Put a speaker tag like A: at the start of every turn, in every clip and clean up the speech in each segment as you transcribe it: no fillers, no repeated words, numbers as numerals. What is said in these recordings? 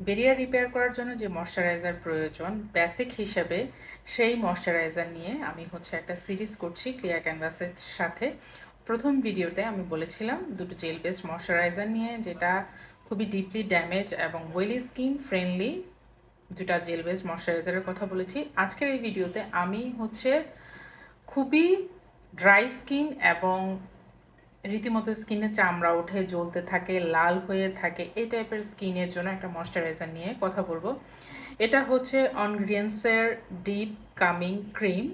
A: বেরিয়া repair করার জন্য যে ময়শ্চারাইজার প্রয়োজন বেসিক হিসেবে সেই ময়শ্চারাইজার নিয়ে আমি একটা সিরিজ করছি ক্লিয়ার ক্যানভাসের সাথে। প্রথম ভিডিওতে আমি বলেছিলাম দুটো জেল বেসড ময়শ্চারাইজার নিয়ে, যেটা খুবই ডিপলি ড্যামেজ এবং ওয়েলি স্কিন ফ্রেন্ডলি দুটা জেল বেসড ময়শ্চারাইজারের কথা বলেছি। আজকের এই ভিডিওতে আমি খুবই ড্রাই স্কিন এবং রীতিমতো স্কিনে চামড়া উঠে জ্বলতে থাকে, লাল হয়ে থাকে, এই টাইপের স্কিনের জন্য একটা ময়শ্চারাইজার নিয়ে কথা বলবো। এটা হচ্ছে অনগ্রিয়েন্সের ডিপ কামিং ক্রিম।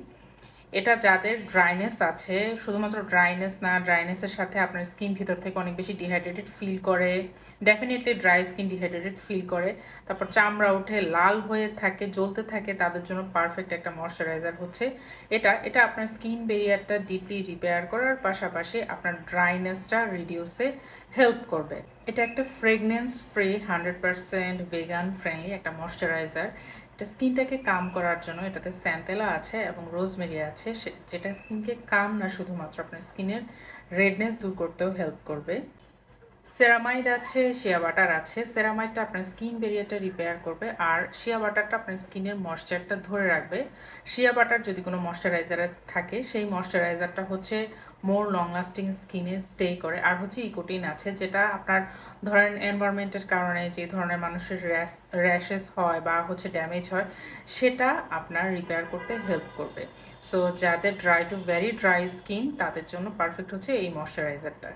A: এটা যাদের ড্রাইনেস আছে, শুধুমাত্র ড্রাইনেস না, ড্রাইনেসের সাথে আপনার স্কিন ভিতর থেকে অনেক বেশি ডিহাইড্রেটেড ফিল করে, definitely dry skin dehydrated feel করে, তারপর চামড়া উঠে লাল হয়ে থাকে, জ্বলতে থাকে, তাদের জন্য পারফেক্ট একটা ময়শ্চারাইজার হচ্ছে এটা। এটা আপনার স্কিন ব্যারিয়ারটা ডিপলি রিপেয়ার করার পাশাপাশি আপনার ড্রাইনেসটা রিডিউসে হেল্প করবে। এটা একটা ফ্রেগনেন্স ফ্রি 100% ভেগান ফ্রেন্ডলি একটা ময়শ্চারাইজার। এটা স্কিনটাকে কাম করার জন্য, এটাতে স্যান্তেলা আছে এবং রোজমেরি আছে, যেটা স্কিনকে কাম না, শুধুমাত্র আপনার স্কিনের রেডনেস দূর করতেও হেল্প করবে। সেরামাইড আছে, শিয়া বাটার আছে। সেরামাইডটা আপনার স্কিন ব্যারিয়ারটা রিপেয়ার করবে আর শিয়া বাটারটা আপনার স্কিনের ময়শ্চারটা ধরে রাখবে। শিয়া বাটার যদি কোনো ময়শ্চারাইজার থাকে, সেই ময়শ্চারাইজারটা মোর লং লাস্টিং স্কিনে স্টে করে। আর ইকোটিন আছে, যেটা আপনার ধরেন এনভায়রনমেন্টের কারণে যে ধরনের মানুষের র্যাশেস হয় বা ড্যামেজ হয়, সেটা আপনার রিপেয়ার করতে হেল্প করবে। সো যাদের dry two very dry skin, তাদের জন্য পারফেক্ট হচ্ছে এই ময়শ্চারাইজারটা।